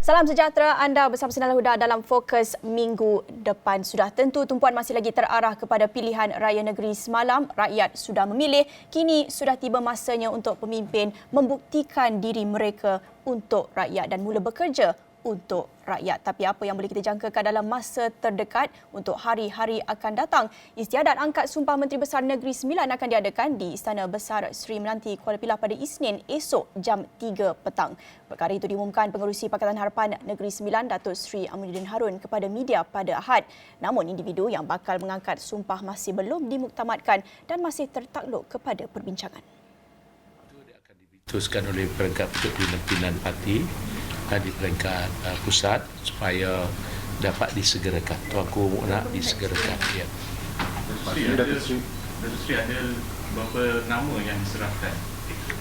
Salam sejahtera, anda bersama Sinar Huda dalam Fokus Minggu Depan. Sudah tentu tumpuan masih lagi terarah kepada pilihan raya negeri semalam. Rakyat sudah memilih, kini sudah tiba masanya untuk pemimpin membuktikan diri mereka untuk rakyat dan mula bekerja untuk rakyat. Tapi apa yang boleh kita jangkakan dalam masa terdekat untuk hari-hari akan datang? Istiadat angkat Sumpah Menteri Besar Negeri Sembilan akan diadakan di Istana Besar Seri Menanti, Kuala Pilah pada Isnin esok jam 3 petang. Perkara itu diumumkan Pengerusi Pakatan Harapan Negeri Sembilan, Datuk Seri Aminuddin Harun kepada media pada Ahad. Namun individu yang bakal mengangkat sumpah masih belum dimuktamadkan dan masih tertakluk kepada perbincangan. Itu akan diputuskan oleh peringkat pimpinan parti di peringkat pusat supaya dapat disegerakan. Tuanku nak disegerakan. Ya. Datuk Seri ada beberapa nama yang diserahkan.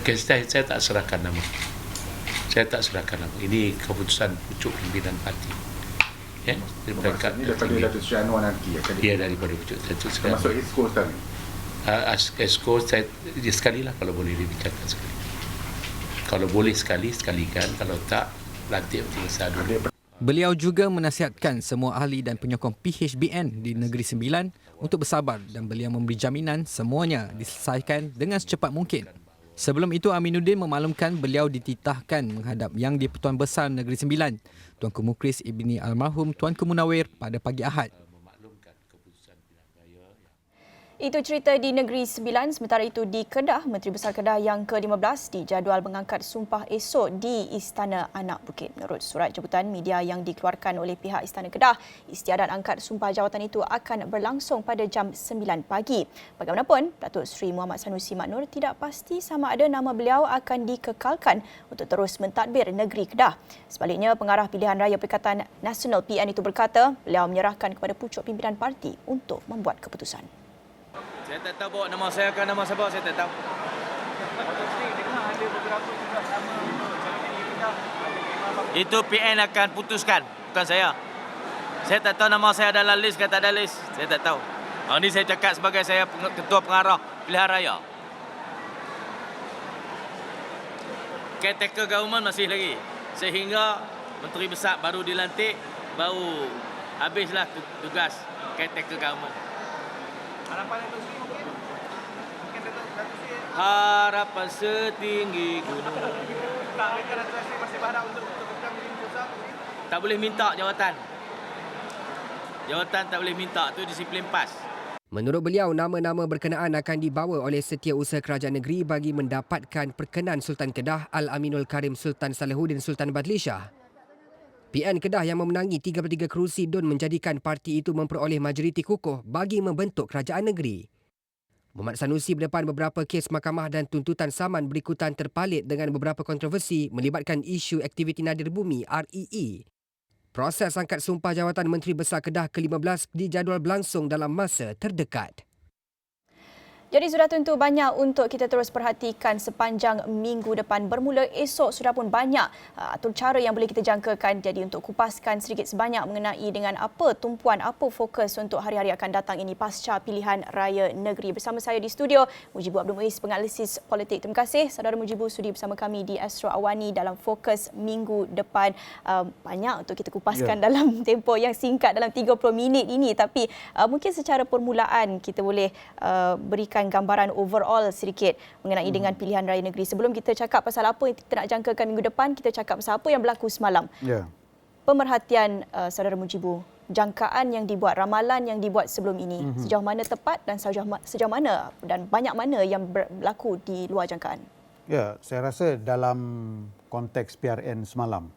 Okay, saya tak serahkan nama. Saya tak serahkan nama. Ini keputusan pucuk pimpinan parti. Ya, di peringkat ini daripada Datuk Seri Anwar nanti akan dia daripada pucuk Datuk Seri. Termasuk Exco tadi. Exco saya sekalilah kalau boleh dibicarakan sekali. Kalau boleh sekalikan, kalau tak lantik Menteri Besar dulu. Beliau juga menasihatkan semua ahli dan penyokong PHBN di Negeri Sembilan untuk bersabar dan beliau memberi jaminan semuanya diselesaikan dengan secepat mungkin. Sebelum itu, Aminuddin memaklumkan beliau dititahkan menghadap Yang di-Pertuan Besar Negeri Sembilan, Tuanku Mukris Ibni Almarhum Tuanku Munawir pada pagi Ahad. Itu cerita di Negeri Sembilan. Sementara itu di Kedah, Menteri Besar Kedah yang ke-15 dijadual mengangkat sumpah esok di Istana Anak Bukit. Menurut surat jemputan media yang dikeluarkan oleh pihak Istana Kedah, istiadat angkat sumpah jawatan itu akan berlangsung pada jam 9 pagi. Bagaimanapun, Datuk Seri Muhammad Sanusi Mak Nur tidak pasti sama ada nama beliau akan dikekalkan untuk terus mentadbir negeri Kedah. Sebaliknya, pengarah pilihan raya Perikatan Nasional PN itu berkata, beliau menyerahkan kepada pucuk pimpinan parti untuk membuat keputusan. Saya tak tahu bawa nama saya ke nama siapa, saya tak tahu. Itu PN akan putuskan, bukan saya. Saya tak tahu nama saya dalam list ke tak ada list. Saya tak tahu. Ini saya cakap sebagai saya ketua pengarah pilihan raya. Caretaker government masih lagi. Sehingga Menteri Besar baru dilantik, baru habislah tugas caretaker government. Harapan itu mungkin harapan setinggi gunung. Masih barang untuk tak boleh minta jawatan. Jawatan tak boleh minta, tu disiplin PAS. Menurut beliau, nama-nama berkenaan akan dibawa oleh Setiausaha Kerajaan Negeri bagi mendapatkan perkenan Sultan Kedah Al-Aminul Karim Sultan Salahuddin Sultan Badli Shah. PN Kedah yang memenangi 33 kerusi DUN menjadikan parti itu memperoleh majoriti kukuh bagi membentuk kerajaan negeri. Muhammad Sanusi berdepan beberapa kes mahkamah dan tuntutan saman berikutan terpalit dengan beberapa kontroversi melibatkan isu aktiviti nadir bumi REE. Proses angkat sumpah jawatan Menteri Besar Kedah ke-15 dijadual berlangsung dalam masa terdekat. Jadi sudah tentu banyak untuk kita terus perhatikan sepanjang minggu depan. Bermula esok sudah pun banyak atur cara yang boleh kita jangkakan. Jadi untuk kupaskan sedikit sebanyak mengenai dengan apa tumpuan, apa fokus untuk hari-hari akan datang ini pasca pilihan raya negeri. Bersama saya di studio, Mujibu Abdul Muiz, penganalisis politik. Terima kasih saudara Mujibu sudi bersama kami di Astro Awani dalam fokus minggu depan. Banyak untuk kita kupaskan dalam tempoh yang singkat dalam 30 minit ini. Tapi mungkin secara permulaan kita boleh berikan gambaran overall sedikit mengenai dengan pilihan raya negeri. Sebelum kita cakap pasal apa yang kita nak jangkakan minggu depan, kita cakap pasal apa yang berlaku semalam. Pemerhatian saudara Mujibu, jangkaan yang dibuat, ramalan yang dibuat sebelum ini, sejauh mana tepat dan sejauh mana dan banyak mana yang berlaku di luar jangkaan? Ya, saya rasa dalam konteks PRN semalam,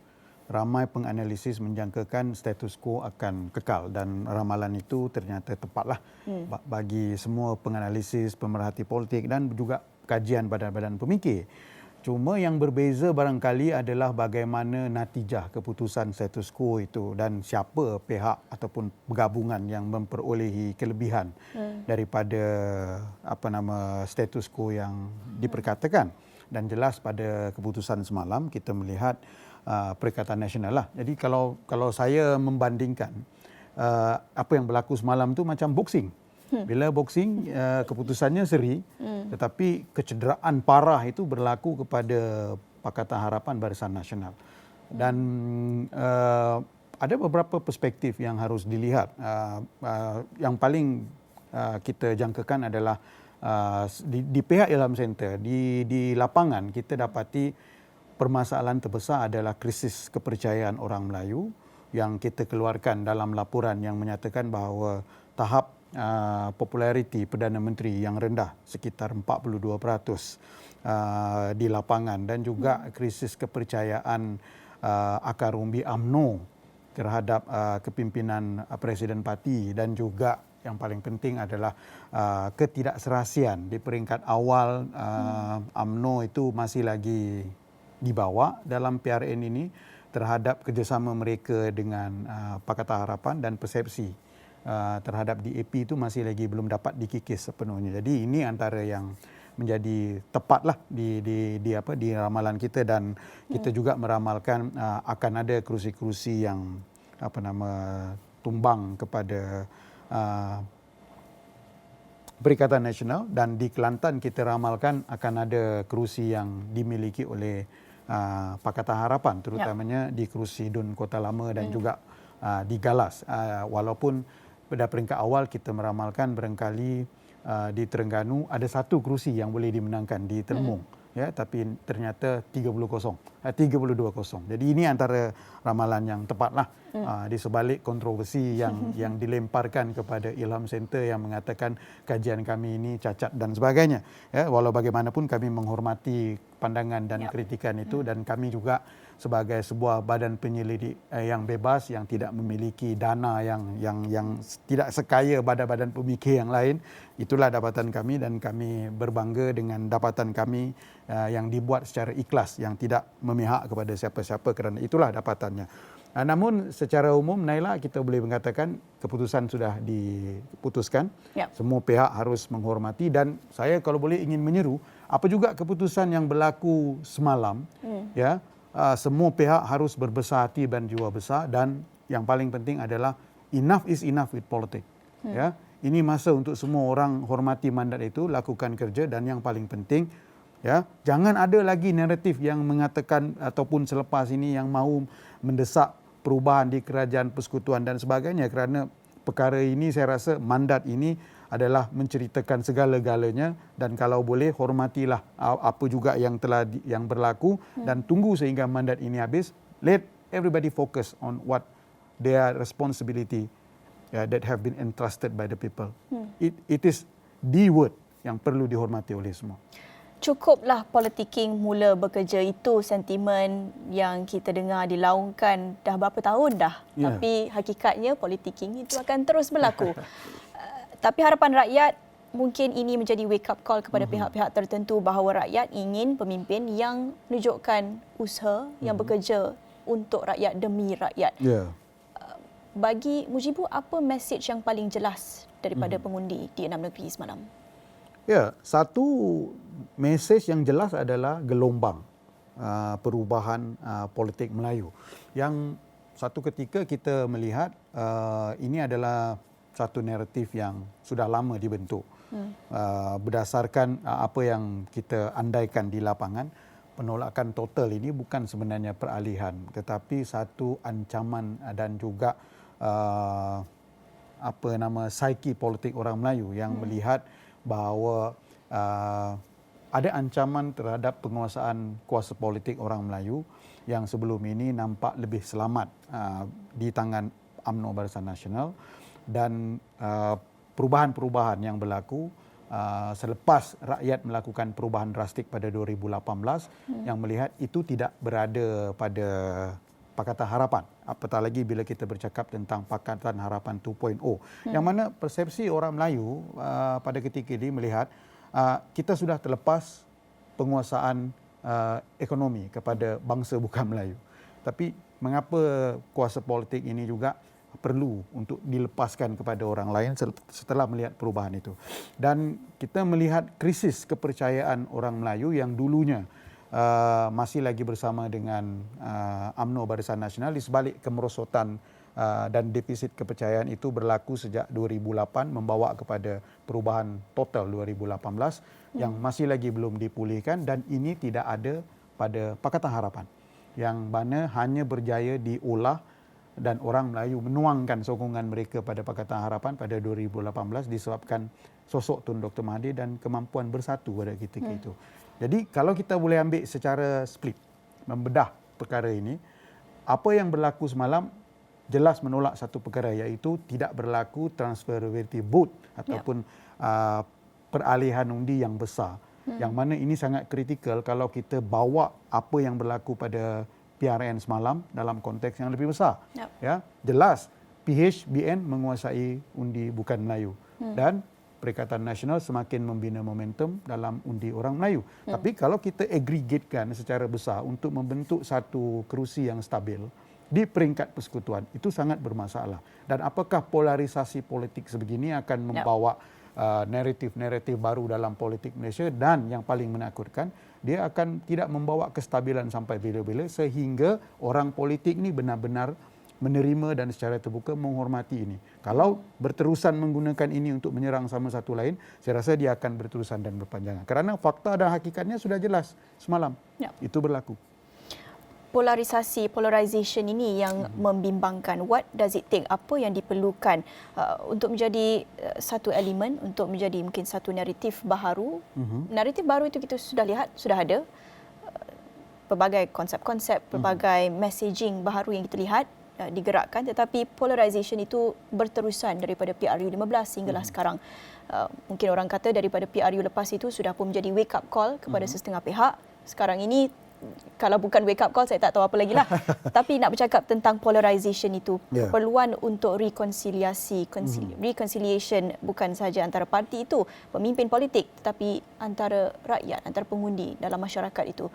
ramai penganalisis menjangkakan status quo akan kekal dan ramalan itu ternyata tepatlah bagi semua penganalisis, pemerhati politik dan juga kajian badan-badan pemikir. Cuma yang berbeza barangkali adalah bagaimana natijah keputusan status quo itu dan siapa pihak ataupun gabungan yang memperolehi kelebihan daripada status quo yang diperkatakan. Dan jelas pada keputusan semalam kita melihat Perikatan Nasional lah. Jadi kalau saya membandingkan apa yang berlaku semalam tu macam boxing. Bila boxing keputusannya seri, tetapi kecederaan parah itu berlaku kepada Pakatan Harapan Barisan Nasional. Dan ada beberapa perspektif yang harus dilihat. Yang paling kita jangkakan adalah di pihak Ilham Center, di lapangan kita dapati permasalahan terbesar adalah krisis kepercayaan orang Melayu yang kita keluarkan dalam laporan yang menyatakan bahawa tahap populariti Perdana Menteri yang rendah sekitar 42% di lapangan, dan juga krisis kepercayaan akar umbi UMNO terhadap kepimpinan Presiden Parti, dan juga yang paling penting adalah ketidakserasian di peringkat awal. UMNO itu masih lagi dibawa dalam PRN ini terhadap kerjasama mereka dengan Pakatan Harapan, dan persepsi terhadap DAP itu masih lagi belum dapat dikikis sepenuhnya. Jadi ini antara yang menjadi tepatlah di ramalan kita, dan kita juga meramalkan akan ada kerusi-kerusi yang tumbang kepada Perikatan Nasional, dan di Kelantan kita ramalkan akan ada kerusi yang dimiliki oleh Pakatan Harapan, terutamanya di kerusi DUN Kota Lama dan juga di Galas. Walaupun pada peringkat awal kita meramalkan barangkali di Terengganu ada satu kerusi yang boleh dimenangkan di Telmung, ya, tapi ternyata 32-0. Jadi ini antara ramalan yang tepatlah di sebalik kontroversi yang dilemparkan kepada Ilham Center yang mengatakan kajian kami ini cacat dan sebagainya. Ya, walau bagaimanapun kami menghormati pandangan dan kritikan itu, dan kami juga sebagai sebuah badan penyelidik yang bebas, yang tidak memiliki dana yang tidak sekaya badan-badan pemikir yang lain, itulah dapatan kami, dan kami berbangga dengan dapatan kami yang dibuat secara ikhlas, yang tidak memihak kepada siapa-siapa, kerana itulah dapatannya. Namun secara umum, Naila, kita boleh mengatakan keputusan sudah diputuskan. Semua pihak harus menghormati, dan saya kalau boleh ingin menyeru, apa juga keputusan yang berlaku semalam, ya, semua pihak harus berbesar hati dan jiwa besar, dan yang paling penting adalah enough is enough with politics. Ya, ini masa untuk semua orang hormati mandat itu, lakukan kerja, dan yang paling penting, ya, jangan ada lagi naratif yang mengatakan ataupun selepas ini yang mahu mendesak perubahan di kerajaan persekutuan dan sebagainya, kerana perkara ini saya rasa mandat ini adalah menceritakan segala-galanya, dan kalau boleh hormatilah apa juga yang yang berlaku, dan tunggu sehingga mandat ini habis. Let everybody focus on what their responsibility that have been entrusted by the people. It is the word yang perlu dihormati oleh semua. Cukuplah politicking mula bekerja, itu sentimen yang kita dengar dilaungkan dah berapa tahun dah. Tapi hakikatnya politicking itu akan terus berlaku. Tapi harapan rakyat, mungkin ini menjadi wake up call kepada pihak-pihak tertentu bahawa rakyat ingin pemimpin yang menunjukkan usaha, yang bekerja untuk rakyat, demi rakyat. Bagi Mujibu, apa mesej yang paling jelas daripada pengundi di 6 negeri semalam? Ya, satu mesej yang jelas adalah gelombang perubahan politik Melayu, yang satu ketika kita melihat ini adalah satu naratif yang sudah lama dibentuk berdasarkan apa yang kita andaikan di lapangan. Penolakan total ini bukan sebenarnya peralihan, tetapi satu ancaman dan juga psikologi politik orang Melayu yang melihat bahawa ada ancaman terhadap penguasaan kuasa politik orang Melayu yang sebelum ini nampak lebih selamat di tangan UMNO Barisan Nasional, dan perubahan-perubahan yang berlaku selepas rakyat melakukan perubahan drastik pada 2018 yang melihat itu tidak berada pada Pakatan Harapan, apatah lagi bila kita bercakap tentang Pakatan Harapan 2.0, yang mana persepsi orang Melayu pada ketika ini melihat kita sudah terlepas penguasaan ekonomi kepada bangsa bukan Melayu. Tapi mengapa kuasa politik ini juga perlu untuk dilepaskan kepada orang lain setelah melihat perubahan itu. Dan kita melihat krisis kepercayaan orang Melayu yang dulunya masih lagi bersama dengan UMNO Barisan Nasional, di sebalik kemerosotan dan defisit kepercayaan itu berlaku sejak 2008 membawa kepada perubahan total 2018 yang masih lagi belum dipulihkan, dan ini tidak ada pada Pakatan Harapan. yang mana hanya berjaya diolah dan orang Melayu menuangkan sokongan mereka pada Pakatan Harapan pada 2018 disebabkan sosok Tun Dr. Mahathir dan kemampuan bersatu pada ketika itu. Jadi kalau kita boleh ambil secara split, membedah perkara ini, apa yang berlaku semalam jelas menolak satu perkara, iaitu tidak berlaku transferability vote ataupun peralihan undi yang besar. Yang mana ini sangat kritikal kalau kita bawa apa yang berlaku pada PRN semalam dalam konteks yang lebih besar. Ya, jelas PHBN menguasai undi bukan Melayu dan Perikatan Nasional semakin membina momentum dalam undi orang Melayu. Tapi kalau kita aggregatekan secara besar untuk membentuk satu kerusi yang stabil di peringkat persekutuan, itu sangat bermasalah. Dan apakah polarisasi politik sebegini akan membawa naratif-naratif baru dalam politik Malaysia, dan yang paling menakutkan, dia akan tidak membawa kestabilan sampai bila-bila sehingga orang politik ni benar-benar menerima dan secara terbuka menghormati ini. Kalau berterusan menggunakan ini untuk menyerang sama satu lain, saya rasa dia akan berterusan dan berpanjangan. Kerana fakta dan hakikatnya sudah jelas semalam. Itu berlaku. Polarisation ini yang membimbangkan. What does it take? Apa yang diperlukan untuk menjadi satu elemen, untuk menjadi mungkin satu naratif baru? Naratif baru itu kita sudah lihat, sudah ada. Pelbagai konsep-konsep, pelbagai messaging baru yang kita lihat digerakkan, tetapi polarisation itu berterusan daripada PRU 15 hinggalah sekarang. Mungkin orang kata daripada PRU lepas itu sudah pun menjadi wake up call kepada sesetengah pihak. Sekarang ini kalau bukan wake up call, saya tak tahu apa lagi lah. Tapi nak bercakap tentang polarisation itu, keperluan untuk reconciliation bukan sahaja antara parti itu, pemimpin politik, tetapi antara rakyat, antara pengundi dalam masyarakat itu.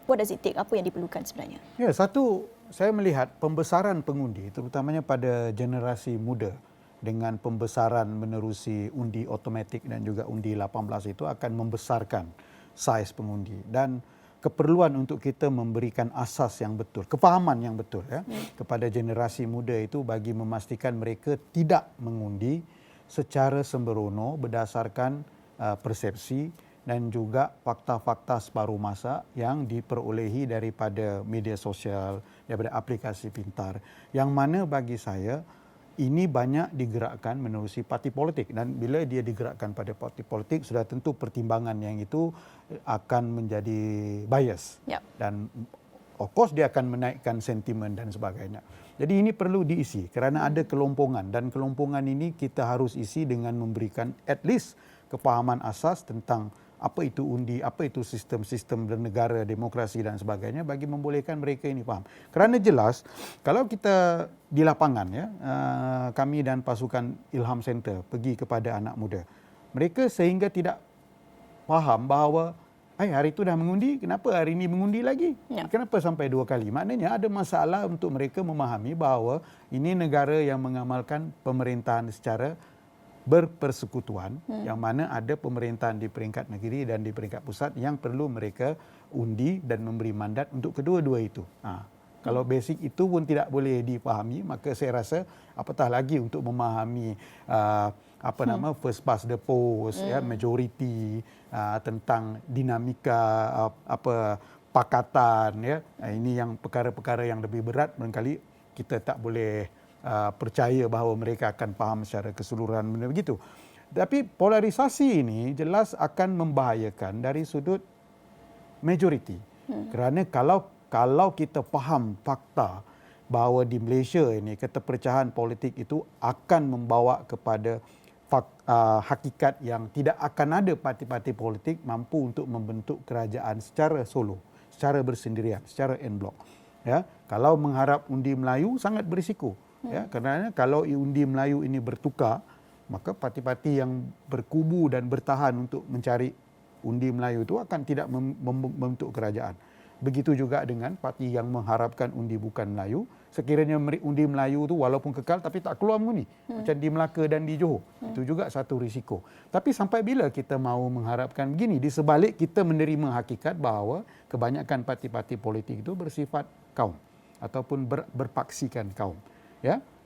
What does it take? Apa yang diperlukan sebenarnya? Ya, satu, saya melihat pembesaran pengundi, terutamanya pada generasi muda, dengan pembesaran menerusi undi automatik dan juga undi 18 itu akan membesarkan saiz pengundi. Dan keperluan untuk kita memberikan asas yang betul, kefahaman yang betul kepada generasi muda itu bagi memastikan mereka tidak mengundi secara sembrono berdasarkan persepsi dan juga fakta-fakta separuh masa yang diperolehi daripada media sosial, daripada aplikasi pintar, yang mana bagi saya ini banyak digerakkan menerusi parti politik, dan bila dia digerakkan pada parti politik sudah tentu pertimbangan yang itu akan menjadi bias dan of course dia akan menaikkan sentimen dan sebagainya. Jadi ini perlu diisi kerana ada kelompongan, dan kelompongan ini kita harus isi dengan memberikan at least kepahaman asas tentang apa itu undi, apa itu sistem-sistem bernegara, demokrasi dan sebagainya, bagi membolehkan mereka ini faham. Kerana jelas, kalau kita di lapangan, kami dan pasukan Ilham Center pergi kepada anak muda, mereka sehingga tidak faham bahawa hari itu dah mengundi, kenapa hari ini mengundi lagi? Kenapa sampai 2 kali? Maknanya ada masalah untuk mereka memahami bahawa ini negara yang mengamalkan pemerintahan secara berpersekutuan, yang mana ada pemerintahan di peringkat negeri dan di peringkat pusat yang perlu mereka undi dan memberi mandat untuk kedua-dua itu. Kalau basic itu pun tidak boleh dipahami, maka saya rasa apatah lagi untuk memahami first past the post, majority, tentang dinamika pakatan, ini yang perkara-perkara yang lebih berat, barangkali kita tak boleh percaya bahawa mereka akan faham secara keseluruhan benda begitu. Tapi polarisasi ini jelas akan membahayakan dari sudut majoriti. Kerana kalau kita faham fakta bahawa di Malaysia ini keterpecahan politik itu akan membawa kepada hakikat yang tidak akan ada parti-parti politik mampu untuk membentuk kerajaan secara solo, secara bersendirian, secara en bloc. Kalau mengharap undi Melayu sangat berisiko. Kerana kalau undi Melayu ini bertukar, maka parti-parti yang berkubu dan bertahan untuk mencari undi Melayu itu akan tidak membentuk kerajaan. Begitu juga dengan parti yang mengharapkan undi bukan Melayu, sekiranya undi Melayu itu walaupun kekal tapi tak keluar mengundi, macam di Melaka dan di Johor. Itu juga satu risiko. Tapi sampai bila kita mahu mengharapkan begini? Di sebalik kita menerima hakikat bahawa kebanyakan parti-parti politik itu bersifat kaum ataupun berpaksikan kaum.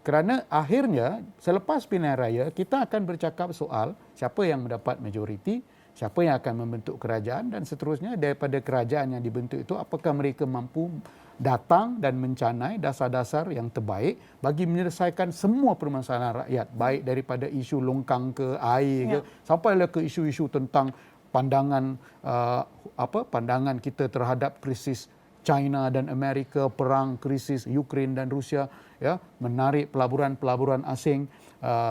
Kerana akhirnya selepas pilihan raya kita akan bercakap soal siapa yang mendapat majoriti siapa yang akan membentuk kerajaan dan seterusnya daripada kerajaan yang dibentuk itu apakah mereka mampu datang dan mencanai dasar-dasar yang terbaik bagi menyelesaikan semua permasalahan rakyat, baik daripada isu longkang ke air ke sampailah ke isu-isu tentang pandangan pandangan kita terhadap krisis China dan Amerika, perang krisis Ukraine dan Rusia, ya, menarik pelaburan-pelaburan asing,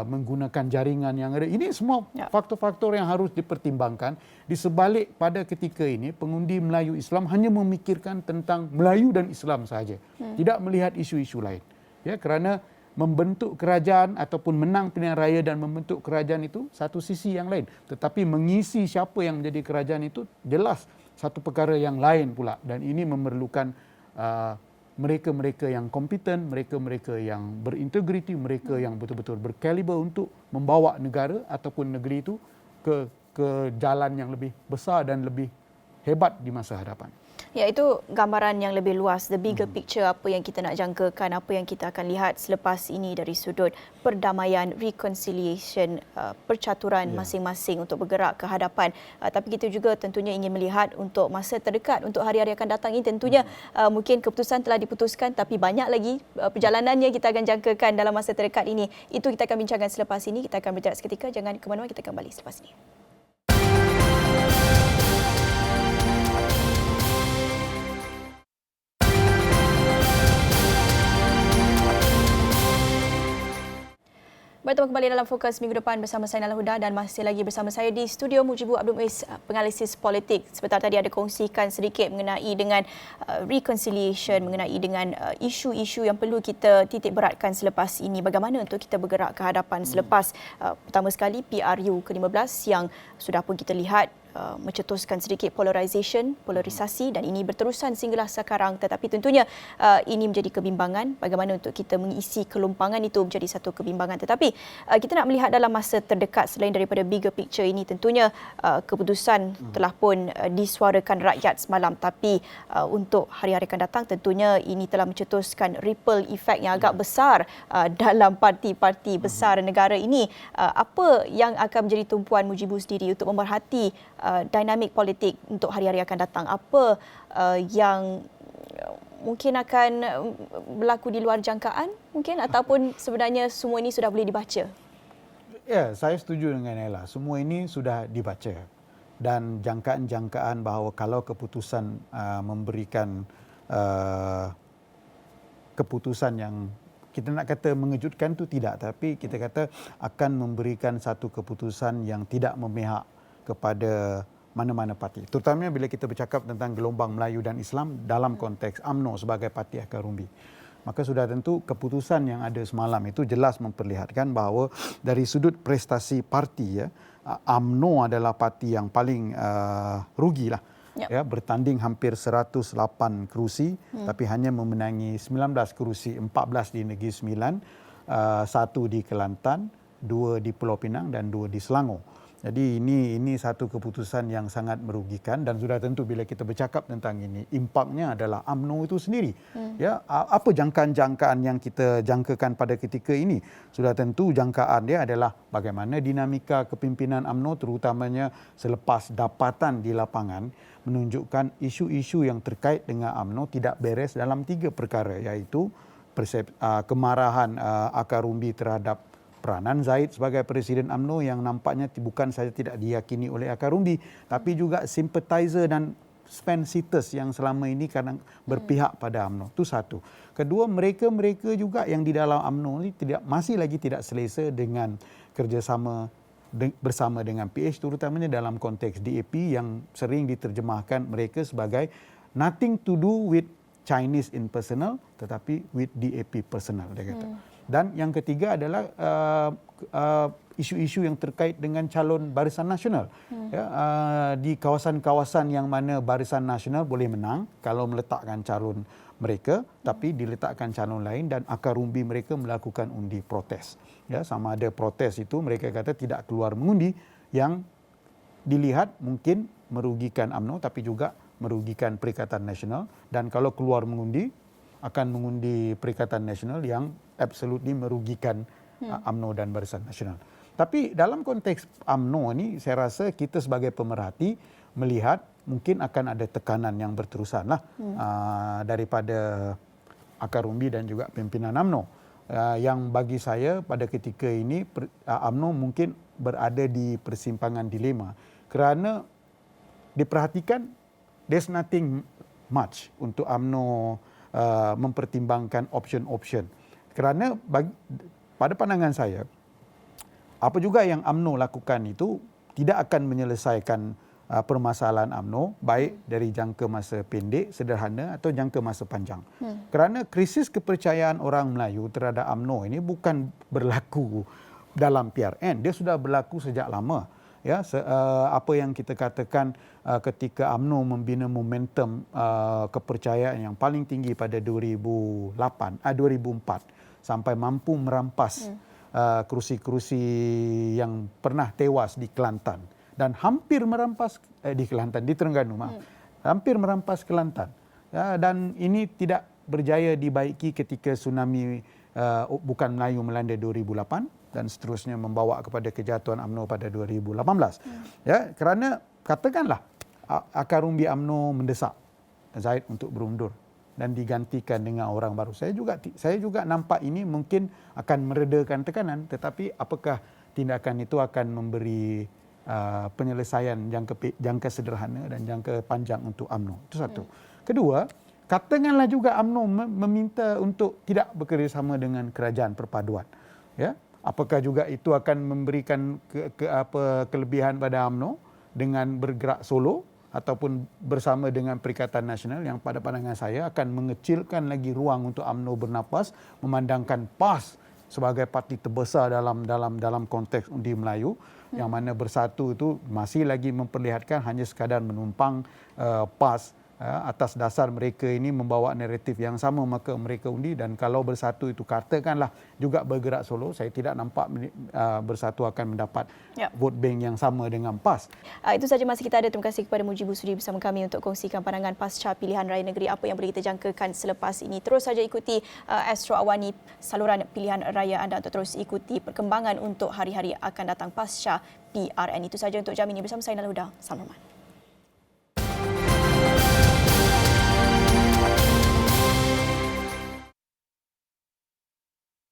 menggunakan jaringan yang ada. Ini semua faktor-faktor yang harus dipertimbangkan. Di sebalik pada ketika ini pengundi Melayu Islam hanya memikirkan tentang Melayu dan Islam sahaja, tidak melihat isu-isu lain. Ya, kerana membentuk kerajaan ataupun menang pilihan raya dan membentuk kerajaan itu satu sisi yang lain. Tetapi mengisi siapa yang menjadi kerajaan itu jelas satu perkara yang lain pula, dan ini memerlukan mereka-mereka yang kompeten, mereka-mereka yang berintegriti, mereka yang betul-betul berkaliber untuk membawa negara ataupun negeri itu ke jalan yang lebih besar dan lebih hebat di masa hadapan. Ya, itu gambaran yang lebih luas, the bigger picture, apa yang kita nak jangkakan, apa yang kita akan lihat selepas ini dari sudut perdamaian, reconciliation, percaturan masing-masing untuk bergerak ke hadapan. Tapi kita juga tentunya ingin melihat untuk masa terdekat, untuk hari-hari akan datang ini tentunya mungkin keputusan telah diputuskan tapi banyak lagi perjalanan yang kita akan jangkakan dalam masa terdekat ini. Itu kita akan bincangkan selepas ini. Kita akan berjarak seketika, jangan ke mana-mana, kita kembali selepas ini. Bertemu kembali dalam Fokus minggu depan bersama saya Nala Huda dan masih lagi bersama saya di studio Mujibu Abdul Muiz, penganalisis politik. Sebentar tadi ada kongsikan sedikit mengenai dengan reconciliation, mengenai dengan isu-isu yang perlu kita titik beratkan selepas ini. Bagaimana untuk kita bergerak ke hadapan selepas pertama sekali PRU ke-15 yang sudah pun kita lihat mencetuskan sedikit polarisasi dan ini berterusan sehinggalah sekarang, tetapi tentunya ini menjadi kebimbangan bagaimana untuk kita mengisi kelompangan itu menjadi satu kebimbangan. Tetapi kita nak melihat dalam masa terdekat selain daripada bigger picture ini, tentunya keputusan telah pun disuarakan rakyat semalam, tapi untuk hari-hari akan datang tentunya ini telah mencetuskan ripple effect yang agak besar dalam parti-parti besar negara ini. Apa yang akan menjadi tumpuan Mujibu sendiri untuk memerhati dinamik politik untuk hari-hari akan datang? Apa yang mungkin akan berlaku di luar jangkaan mungkin, ataupun sebenarnya semua ini sudah boleh dibaca? Ya, saya setuju dengan Ella. Semua ini sudah dibaca dan jangkaan-jangkaan bahawa kalau keputusan memberikan keputusan yang kita nak kata mengejutkan tu tidak, tapi kita kata akan memberikan satu keputusan yang tidak memihak kepada mana-mana parti. Terutamanya bila kita bercakap tentang gelombang Melayu dan Islam dalam konteks UMNO sebagai parti akar umbi. Maka sudah tentu keputusan yang ada semalam itu jelas memperlihatkan bahawa dari sudut prestasi parti, ya, UMNO adalah parti yang paling rugilah. Ya, bertanding hampir 108 kerusi tapi hanya memenangi 19 kerusi, 14 di Negeri Sembilan, 1 di Kelantan, 2 di Pulau Pinang dan 2 di Selangor. Jadi ini satu keputusan yang sangat merugikan dan sudah tentu bila kita bercakap tentang ini, impaknya adalah UMNO itu sendiri. Ya, apa jangkaan-jangkaan yang kita jangkakan pada ketika ini? Sudah tentu jangkaan dia adalah bagaimana dinamika kepimpinan UMNO terutamanya selepas dapatan di lapangan menunjukkan isu-isu yang terkait dengan UMNO tidak beres dalam 3 perkara, iaitu kemarahan akar umbi terhadap peranan Zaid sebagai Presiden UMNO yang nampaknya bukan saja tidak diyakini oleh akar umbi, tapi juga sympathizer dan fansitters yang selama ini kadang berpihak pada UMNO. Itu satu. Kedua, mereka-mereka juga yang di dalam UMNO ini masih lagi tidak selesa dengan kerjasama bersama dengan PH, terutamanya dalam konteks DAP yang sering diterjemahkan mereka sebagai nothing to do with Chinese in personal, tetapi with DAP personal, dia kata. Dan yang ketiga adalah isu-isu yang terkait dengan calon Barisan Nasional. Ya, di kawasan-kawasan yang mana Barisan Nasional boleh menang kalau meletakkan calon mereka, tapi diletakkan calon lain dan akar umbi mereka melakukan undi protes. Ya, sama ada protes itu mereka kata tidak keluar mengundi, yang dilihat mungkin merugikan UMNO tapi juga merugikan Perikatan Nasional, dan kalau keluar mengundi akan mengundi Perikatan Nasional yang absolutely merugikan UMNO dan Barisan Nasional. Tapi dalam konteks UMNO ni saya rasa kita sebagai pemerhati melihat mungkin akan ada tekanan yang berterusan lah daripada akar umbi dan juga pimpinan UMNO. Yang bagi saya pada ketika ini UMNO mungkin berada di persimpangan dilema kerana diperhatikan there's nothing much untuk UMNO mempertimbangkan option-option. Kerana pada pandangan saya, apa juga yang UMNO lakukan itu tidak akan menyelesaikan permasalahan UMNO baik dari jangka masa pendek, sederhana atau jangka masa panjang. Kerana krisis kepercayaan orang Melayu terhadap UMNO ini bukan berlaku dalam PRN, dia sudah berlaku sejak lama. Ya, apa yang kita katakan ketika UMNO membina momentum kepercayaan yang paling tinggi pada 2004 sampai mampu merampas kerusi-kerusi yang pernah tewas di Kelantan dan hampir merampas di Terengganu, hampir merampas Kelantan. Dan ini tidak berjaya dibaiki ketika tsunami bukan Melayu melanda 2008 dan seterusnya membawa kepada kejatuhan UMNO pada 2018. Ya, kerana katakanlah akar umbi UMNO mendesak Zahid untuk berundur dan digantikan dengan orang baru. Saya juga nampak ini mungkin akan meredakan tekanan, tetapi apakah tindakan itu akan memberi penyelesaian jangka sederhana dan jangka panjang untuk UMNO. Itu satu. Kedua, katakanlah juga UMNO meminta untuk tidak bekerjasama dengan kerajaan perpaduan. Ya, apakah juga itu akan memberikan kelebihan pada UMNO dengan bergerak solo ataupun bersama dengan Perikatan Nasional yang pada pandangan saya akan mengecilkan lagi ruang untuk UMNO bernapas, memandangkan PAS sebagai parti terbesar dalam konteks undi Melayu, yang mana Bersatu itu masih lagi memperlihatkan hanya sekadar menumpang PAS atas dasar mereka ini membawa naratif yang sama, maka mereka undi. Dan kalau Bersatu itu katakanlah juga bergerak solo, saya tidak nampak Bersatu akan mendapat vote bank yang sama dengan PAS. Itu saja masa kita ada. Terima kasih kepada Mujibu Sudi bersama kami untuk kongsikan pandangan pasca pilihan raya negeri, apa yang boleh kita jangkakan selepas ini. Terus saja ikuti Astro Awani, saluran pilihan raya anda untuk terus ikuti perkembangan untuk hari-hari akan datang pasca PRN. Itu saja untuk jam ini. Bersama saya Nala Huda. Salam hormat.